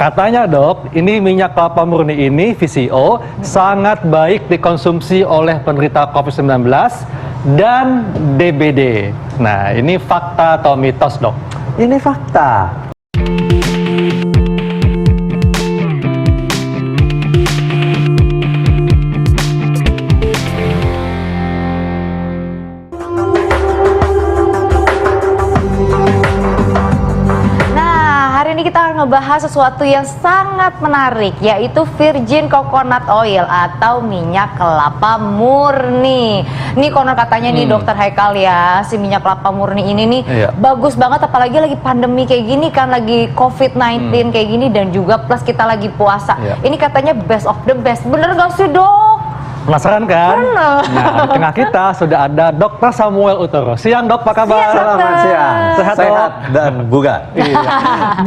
Katanya dok, ini minyak kelapa murni ini, VCO, sangat baik dikonsumsi oleh penderita COVID-19 dan DBD. Nah, ini fakta atau mitos dok? Ini fakta. Kita akan ngebahas sesuatu yang sangat menarik, yaitu virgin coconut oil atau minyak kelapa murni. Nih konon katanya nih dokter Haikal ya, si minyak kelapa murni ini nih bagus banget, apalagi lagi pandemi kayak gini kan, lagi COVID-19 kayak gini, dan juga plus kita lagi puasa. Ini katanya best of the best, bener gak sih dok? Penasaran kan? Bener. Nah, di tengah kita sudah ada Dr. Samuel Utoro. Siang dok, apa kabar? Selamat siang. Sehat dan bugar. Iya.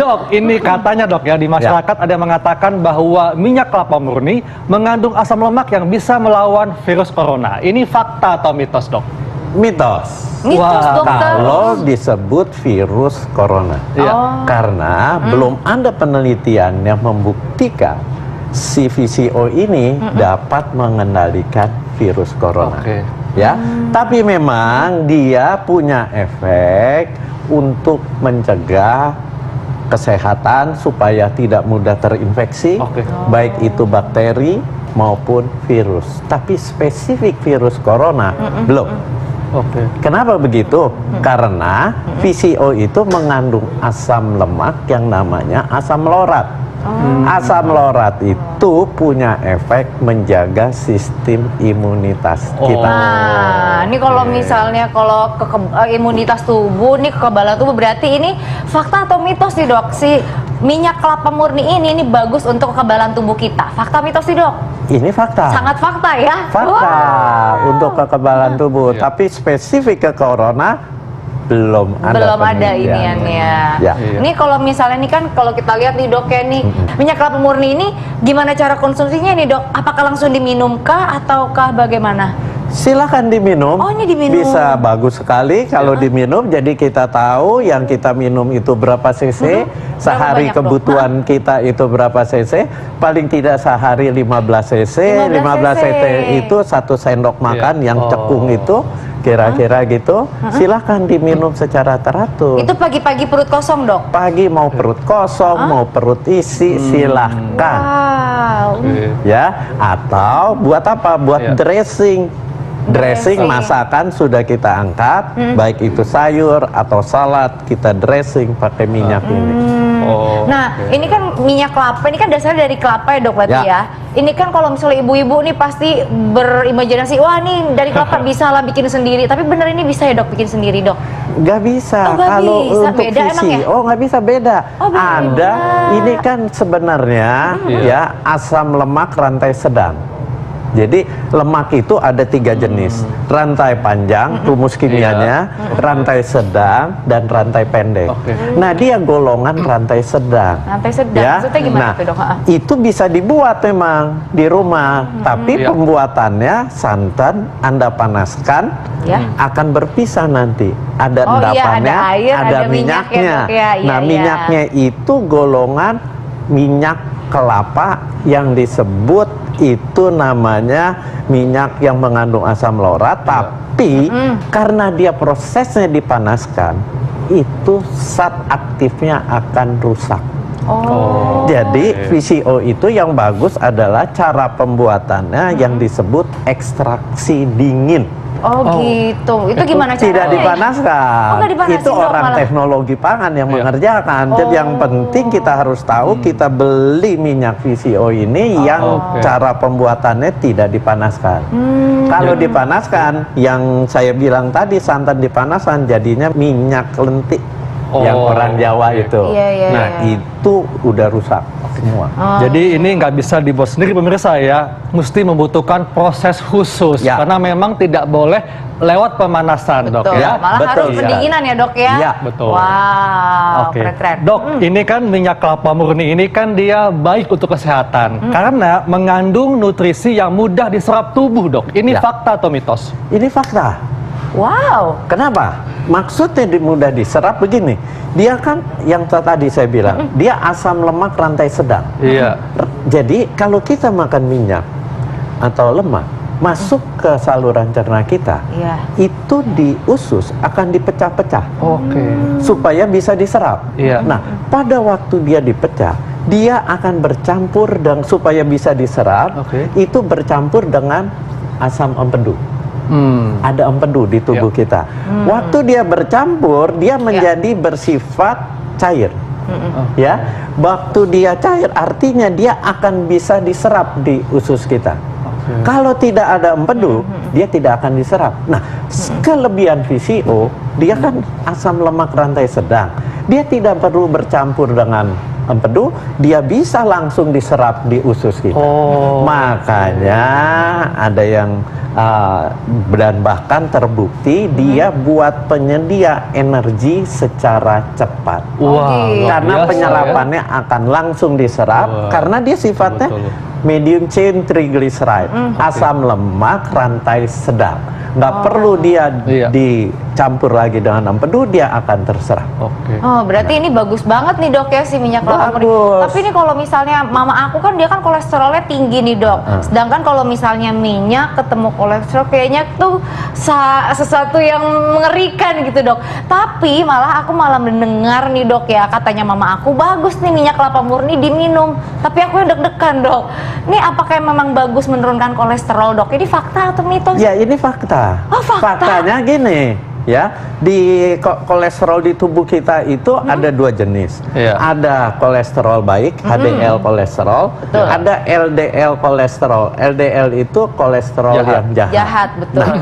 Dok, ini katanya dok ya, di masyarakat ada yang mengatakan bahwa minyak kelapa murni mengandung asam lemak yang bisa melawan virus corona. Ini fakta atau mitos dok? Mitos. Mitos dokter. Kalau disebut virus corona, karena belum ada penelitian yang membuktikan si VCO ini dapat mengendalikan virus corona. Ya, tapi memang dia punya efek untuk mencegah kesehatan supaya tidak mudah terinfeksi, baik itu bakteri maupun virus. Tapi spesifik virus corona belum. Kenapa begitu? Karena VCO itu mengandung asam lemak yang namanya asam laurat. Asam laurat itu punya efek menjaga sistem imunitas kita. Nah, ini kalau misalnya kalau imunitas tubuh, nih kekebalan tubuh, berarti ini fakta atau mitos nih dok? Si minyak kelapa murni ini bagus untuk kekebalan tubuh kita. Fakta mitos sih dok? Ini fakta. Sangat fakta ya? Fakta untuk kekebalan tubuh, tapi spesifik ke corona belum ada iniannya. Ini kalau misalnya nih kan, kalau kita lihat nih dok ya nih, minyak kelapa murni ini gimana cara konsumsinya nih dok? Apakah langsung diminumkah ataukah bagaimana? Silahkan diminum. Oh, ini diminum. Bisa bagus sekali kalau diminum. Jadi kita tahu yang kita minum itu berapa cc, sehari kebutuhan kita itu berapa cc, paling tidak sehari 15 cc. 15 cc itu 1 sendok makan yang cekung itu kira-kira gitu. Silahkan diminum secara teratur. Itu pagi-pagi perut kosong dok? Pagi mau perut kosong, mau perut isi, silahkan. Ya, atau buat apa? Buat dressing. Dressing masakan sudah kita angkat, baik itu sayur atau salad, kita dressing pakai minyak ini. Nah, ini kan minyak kelapa, ini kan dasarnya dari kelapa ya dok berarti ya. Ini kan kalau misalnya ibu-ibu nih pasti berimajinasi, wah nih dari kelapa bisa lah bikin sendiri. Tapi bener ini bisa ya dok bikin sendiri dok? Nggak bisa. Kalau untuk visi, nggak bisa beda. Ada, ini kan sebenarnya ya asam lemak rantai sedang. Jadi lemak itu ada 3 jenis, rantai panjang, rumus kimianya, rantai sedang, dan rantai pendek. Nah dia golongan rantai sedang. Rantai sedang, maksudnya gimana itu dok? Itu bisa dibuat memang di rumah, tapi pembuatannya santan Anda panaskan, akan berpisah nanti. Ada endapannya, ada air, ada minyaknya. Nah minyaknya itu golongan minyak kelapa yang disebut itu namanya minyak yang mengandung asam laurat, tapi karena dia prosesnya dipanaskan, itu zat aktifnya akan rusak. Jadi VCO itu yang bagus adalah cara pembuatannya yang disebut ekstraksi dingin. Gitu. Itu gimana caranya? Tidak dipanaskan. Nggak dipanasin Itu orang teknologi pangan yang mengerjakan. Jadi yang penting kita harus tahu, kita beli minyak VCO ini yang cara pembuatannya tidak dipanaskan. Kalau dipanaskan, yang saya bilang tadi santan dipanaskan, jadinya minyak lentik. Yang orang Jawa itu. Itu udah rusak semua. Jadi ini nggak bisa dibuat sendiri pemirsa ya, mesti membutuhkan proses khusus karena memang tidak boleh lewat pemanasan dok ya. Malah harus pendinginan ya dok ya. Iya betul. Wow, keren-keren. Dok, ini kan minyak kelapa murni ini kan dia baik untuk kesehatan karena mengandung nutrisi yang mudah diserap tubuh dok. Ini fakta atau mitos? Ini fakta. Wow. Kenapa? maksudnya mudah diserap begini. Dia kan yang tadi saya bilang, dia asam lemak rantai sedang. Iya. Jadi kalau kita makan minyak atau lemak masuk ke saluran cerna kita, Iya. itu di usus akan dipecah-pecah Oke. supaya bisa diserap. Iya. Nah, pada waktu dia dipecah, dia akan bercampur dan supaya bisa diserap, Oke. itu bercampur dengan asam empedu. Ada empedu di tubuh kita. Waktu dia bercampur, dia menjadi bersifat cair. Ya, waktu dia cair, artinya dia akan bisa diserap di usus kita. Kalau tidak ada empedu, dia tidak akan diserap. Nah, kelebihan VCO, dia kan asam lemak rantai sedang. Dia tidak perlu bercampur dengan empedu, dia bisa langsung diserap di usus kita. Makanya ada yang dan bahkan terbukti dia buat penyedia energi secara cepat. Wah, luar Karena biasa, penyerapannya akan langsung diserap karena dia sifatnya betul. medium chain triglyceride, asam lemak rantai sedang. Nggak perlu dia Iya. dicampur lagi dengan empedu, dia akan terserap. Oke. Oh, berarti ini bagus banget nih dok ya si minyak kelapa murni. Bagus. Tapi ini kalau misalnya mama aku kan dia kan kolesterolnya tinggi nih dok. Sedangkan kalau misalnya minyak ketemu kolesterol kayaknya tuh sesuatu yang mengerikan gitu dok. Tapi aku malah mendengar nih dok ya, katanya mama aku bagus nih minyak kelapa murni diminum. Tapi aku yang deg-degan dok. Ini apakah memang bagus menurunkan kolesterol dok? Ini fakta atau mitos? Ya, ini fakta. Oh, fakta. Faktanya gini, ya, di kolesterol di tubuh kita itu ada dua jenis. Iya. Ada kolesterol baik, HDL kolesterol, Betul. ada LDL kolesterol. LDL itu kolesterol Jahat. yang jahat. Jahat, betul. Nah,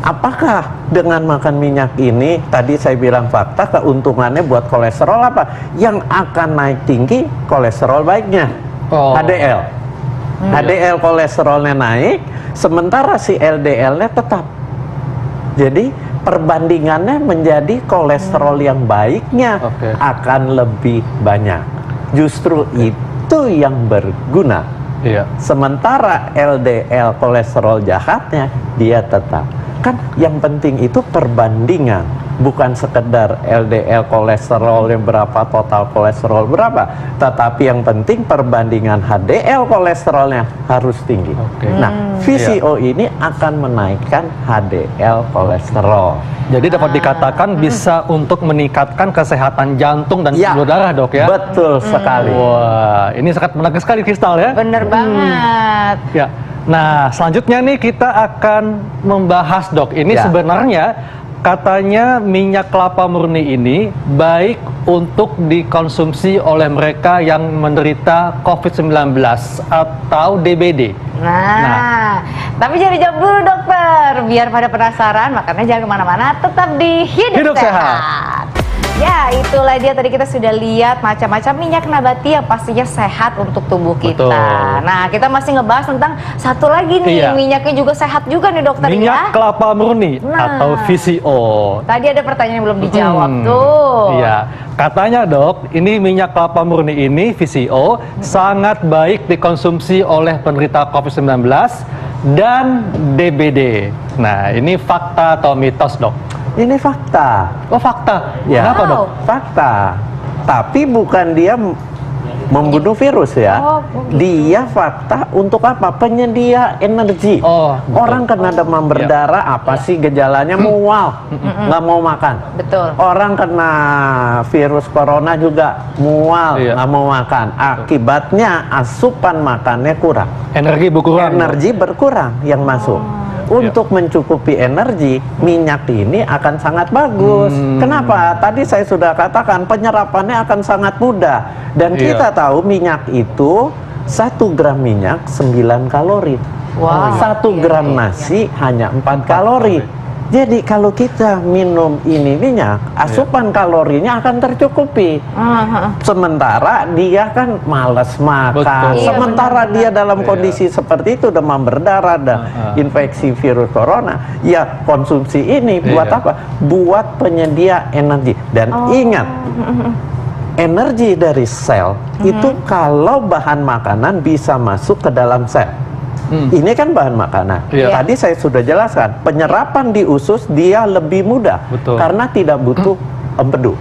apakah dengan makan minyak ini, tadi saya bilang fakta, keuntungannya buat kolesterol apa? Yang akan naik tinggi kolesterol baiknya, HDL. HDL kolesterolnya naik, sementara si LDL-nya tetap. Jadi perbandingannya menjadi kolesterol yang baiknya akan lebih banyak. Justru itu yang berguna. Iya. Sementara LDL kolesterol jahatnya dia tetap. Kan yang penting itu perbandingan, bukan sekedar LDL kolesterol yang berapa, total kolesterol berapa, tetapi yang penting perbandingan HDL kolesterolnya harus tinggi. Nah, VCO ini akan menaikkan HDL kolesterol. Jadi dapat dikatakan bisa untuk meningkatkan kesehatan jantung dan Ya, pembuluh darah dok ya? betul sekali. Wah, ini sangat menarik sekali Kristal ya? Bener banget. Ya. Nah, selanjutnya nih kita akan membahas dok. Ini Ya. sebenarnya katanya minyak kelapa murni ini baik untuk dikonsumsi oleh mereka yang menderita COVID-19 atau DBD. Nah, tapi jangan dijawab dulu dokter, biar pada penasaran, makanya jangan kemana-mana, tetap di Hidup Sehat. Ya, itulah dia tadi kita sudah lihat macam-macam minyak nabati yang pastinya sehat untuk tubuh kita. Betul. Nah, kita masih ngebahas tentang satu lagi nih, Iya. minyaknya juga sehat juga nih dokter Minyak ya. kelapa murni Nah. atau VCO. Tadi ada pertanyaan yang belum dijawab tuh. Iya, katanya dok, ini minyak kelapa murni ini VCO sangat baik dikonsumsi oleh penderita COVID-19 dan DBD. Nah, ini fakta atau mitos dok? Ini fakta. Oh fakta? Ya. Kenapa dok? Fakta. Tapi bukan dia membunuh virus ya. Oh, begitu. Dia fakta untuk apa? Penyedia energi. Oh, betul. Orang kena demam berdarah, apa sih gejalanya? Mual, nggak mau makan. Betul. Orang kena virus corona juga mual, Iya. nggak mau makan. Akibatnya asupan makannya kurang. Energi berkurang. Energi berkurang yang masuk. Untuk mencukupi energi, minyak ini akan sangat bagus. Kenapa? Tadi saya sudah katakan penyerapannya akan sangat mudah. Dan Iya. kita tahu minyak itu 1 gram minyak 9 kalori. Wow. 1 gram nasi hanya 4 kalori. Jadi kalau kita minum ini minyak, asupan kalorinya akan tercukupi. Sementara dia kan malas makan. Betul. Iya, Sementara benar-benar. dia dalam kondisi seperti itu, demam berdarah dan infeksi virus corona, ya konsumsi ini buat Iya. apa? Buat penyedia energi. Dan ingat, energi dari sel itu kalau bahan makanan bisa masuk ke dalam sel. Ini kan bahan makanan. Iya. Tadi saya sudah jelaskan, penyerapan di usus dia lebih mudah Betul. karena tidak butuh empedu.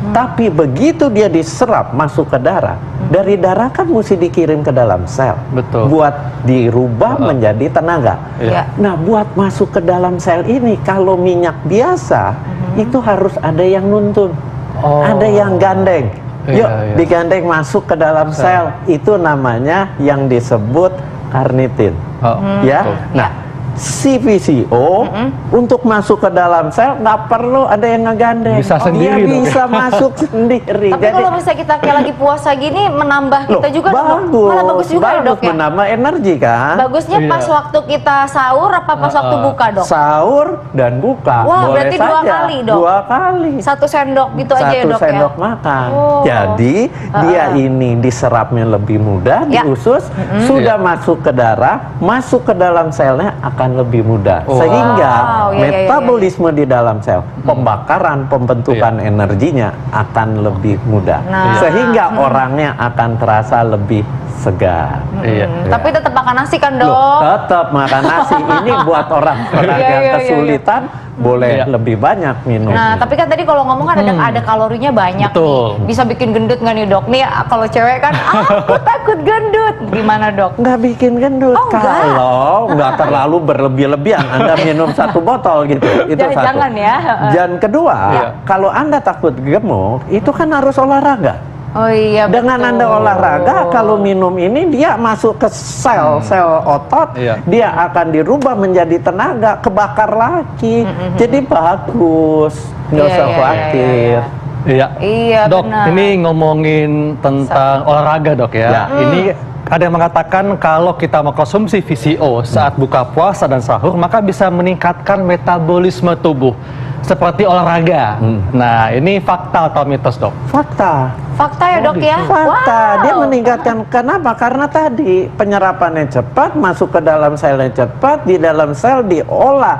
Tapi begitu dia diserap masuk ke darah, dari darah kan mesti dikirim ke dalam sel. Betul. Buat dirubah menjadi tenaga. Iya. Nah, buat masuk ke dalam sel ini, kalau minyak biasa, itu harus ada yang nuntun. Oh. Ada yang gandeng. Iya, Yuk, iya. digandeng masuk ke dalam sel. Itu namanya yang disebut karnitin. Oh, Ya. betul. Nah, si VCO untuk masuk ke dalam sel nggak perlu ada yang ngegandeng. Bisa sendiri Dia dong. bisa masuk sendiri. Tapi kalau misalnya kita kayak lagi puasa gini menambah Loh, kita juga dong, Dok. bagus, Malah bagus juga ya, Dok ya. menambah energi kan. Bagusnya Iya. pas waktu kita sahur apa pas waktu buka, Dok? Sahur dan buka. Wah, boleh berarti saja. dua kali, Dok. 2 kali. 1 sendok gitu aja ya, Satu Dok sendok ya. makan. Oh. Jadi dia ini diserapnya lebih mudah di Ya. usus, sudah masuk ke darah, masuk ke dalam selnya akan lebih mudah. Oh. Sehingga Wow, ya, ya, ya, metabolisme di dalam sel, pembakaran, pembentukan energinya akan lebih mudah. Nah. Sehingga orangnya akan terasa lebih segar. Iya. Tapi tetap makan nasi kan, Loh, Dok? tetap makan nasi. Ini buat orang-orang Iya, yang iya, iya, kesulitan boleh Iya. lebih banyak minum. Nah, tapi kan tadi kalau ngomong kan ada kalorinya banyak Betul. nih. Bisa bikin gendut nggak nih, Dok? Nih kalau cewek kan, aku takut gendut. Gimana, Dok? Nggak bikin gendut Oh, enggak. kalau nggak terlalu berlebih-lebihan Anda minum 1 botol gitu. Itu satu. Jangan ya. Dan kedua, Iya. kalau Anda takut gemuk, itu kan harus olahraga. Oh iya, Dengan betul. Anda olahraga, kalau minum ini dia masuk ke sel otot, Iya. dia akan dirubah menjadi tenaga, kebakar lagi. Jadi bagus, nggak Iya, usah iya, khawatir. Iya. Iya, Dok, benar. ini ngomongin tentang olahraga, Dok ya. Ya. Ini ada yang mengatakan kalau kita mengkonsumsi VCO saat buka puasa dan sahur, maka bisa meningkatkan metabolisme tubuh seperti olahraga. Nah, ini fakta atau mitos, Dok? Fakta. Fakta ya, Dok ya? Fakta, Wow. dia meningkatkan. Kenapa? Karena tadi penyerapannya cepat, masuk ke dalam selnya cepat, di dalam sel diolah.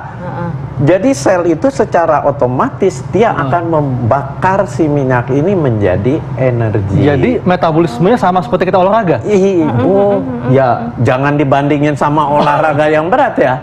Jadi sel itu secara otomatis dia akan membakar si minyak ini menjadi energi. Jadi metabolismenya sama seperti kita olahraga. Ibu, ya jangan dibandingin sama olahraga yang berat ya.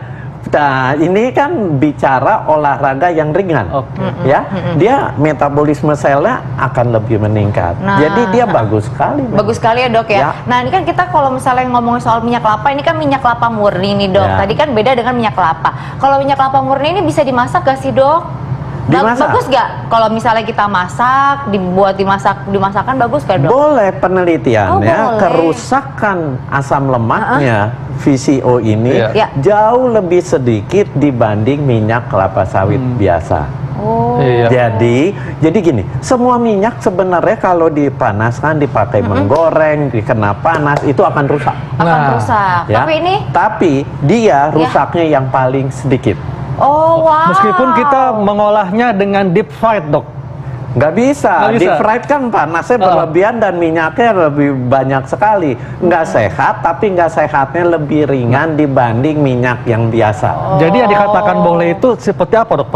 Nah, ini kan bicara olahraga yang ringan, Oke. ya. Dia metabolisme selnya akan lebih meningkat. Nah, Jadi dia bagus sekali. Bagus sekali ya, Dok ya. Ya. Nah, ini kan kita kalau misalnya ngomongin soal minyak kelapa, ini kan minyak kelapa murni nih, Dok. Ya. Tadi kan beda dengan minyak kelapa. Kalau minyak kelapa murni ini bisa dimasak gak sih, Dok? Dimasak. Bagus gak? Kalau misalnya kita masak, dibuat dimasakan bagus gak, Dok? Boleh, penelitiannya Oh, boleh. kerusakan asam lemaknya VCO ini Iya. jauh lebih sedikit dibanding minyak kelapa sawit biasa. Oh. Iya. Jadi gini, semua minyak sebenarnya kalau dipanaskan, dipakai menggoreng, dikena panas itu akan rusak. Akan Nah, rusak. Ya. Tapi ini, Tapi dia rusaknya yang paling sedikit. oh wow. Meskipun kita mengolahnya dengan deep fried, Dok. Nggak bisa, Nggak bisa. deep fried kan panasnya berlebihan dan minyaknya lebih banyak sekali. Nggak sehat, tapi nggak sehatnya lebih ringan dibanding minyak yang biasa. Jadi yang dikatakan boleh itu seperti apa, Dok,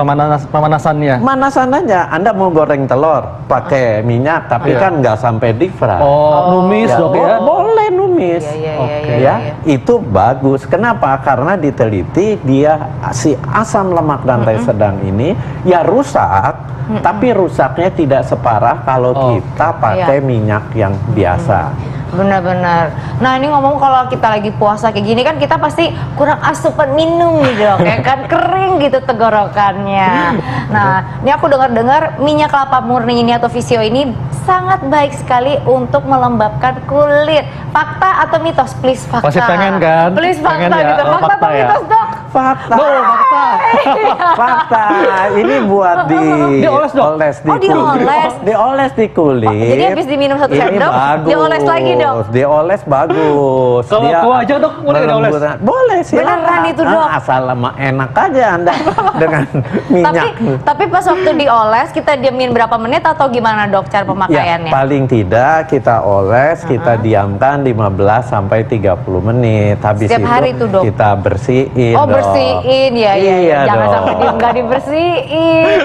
pemanasannya? Manasan aja, Anda mau goreng telur pakai minyak, tapi Iya. kan nggak sampai deep fried. Oh, numis, Ya, Dok ya? boleh numis. Iya, iya, Oke. iya, Ya, iya. itu bagus. Kenapa? Karena diteliti dia si asam lemak rantai sedang ini ya rusak, tapi rusaknya tidak separah kalau Oh. kita pakai minyak yang biasa. Benar-benar. Nah, ini ngomong kalau kita lagi puasa kayak gini kan kita pasti kurang asupan minum nih, Dok. Ya kan kering gitu tenggorokannya. Nah, ini aku dengar-dengar minyak kelapa murni ini atau VCO ini sangat baik sekali untuk melembabkan kulit. Fakta atau mitos? Please fakta. Pasti pengen kan? Please fakta Pengen ya? gitu. Oh, Fakta fakta atau ya? mitos, Dok? Fakta. Fakta. Fakta. Ini buat Dioles, Dok? dioles di Oh, kulit. dioles. Dioles di kulit. Jadi habis diminum 1 Ini sendok, bagus. dioles lagi, Dok? Dioles bagus. Kalau Dia aku aja, Dok, boleh dioles? melembutkan. Boleh, silakan. Beneran itu, Dok? Asal enak aja Anda dengan minyak. Tapi pas waktu dioles kita diamin berapa menit atau gimana, Dok, cara Ya, pemakaiannya? paling tidak kita oles, kita diamkan 15 sampai 30 menit. Habis Setiap itu hari tuh, Dok? kita bersihin. Oh, dong. bersihin ya, ya. Iya Jangan dong. sampai nggak dibersihin.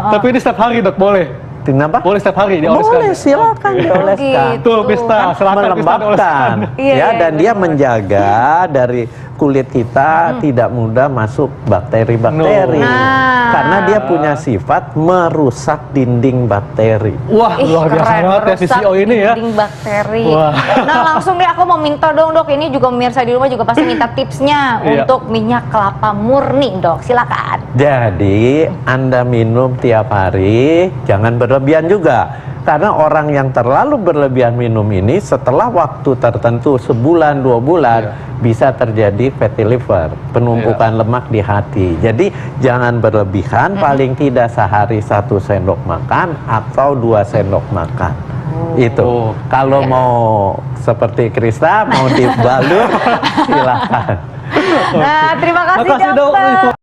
Tapi ini setiap hari, Dok, boleh? Kenapa? Boleh setiap hari dioleskan? Boleh, silakan dioleskan. gitu. Tuh, Pista, silakan Pista Melembabkan, dioleskan. Iya, ya, iya, dan dia benar. menjaga dari kulit kita tidak mudah masuk bakteri-bakteri. Nah. Karena dia punya sifat merusak dinding bakteri. Wah, Ih, luar biasa keren, banget ya merusak VCO ini ya. dinding bakteri. Wah. Nah, langsung deh aku mau minta dong, Dok. Ini juga pemirsa di rumah juga pasti minta tipsnya Iya. untuk minyak kelapa murni, Dok. Silakan. Jadi Anda minum tiap hari, jangan berlebihan juga. Karena orang yang terlalu berlebihan minum ini setelah waktu tertentu sebulan 2 bulan bisa terjadi fatty liver, penumpukan lemak di hati. Jadi jangan berlebihan, paling tidak sehari 1 sendok makan atau 2 sendok makan. Itu. Kalau mau seperti Krista mau dibalut silakan. Nah, terima kasih, Makasih, Dok. dokter.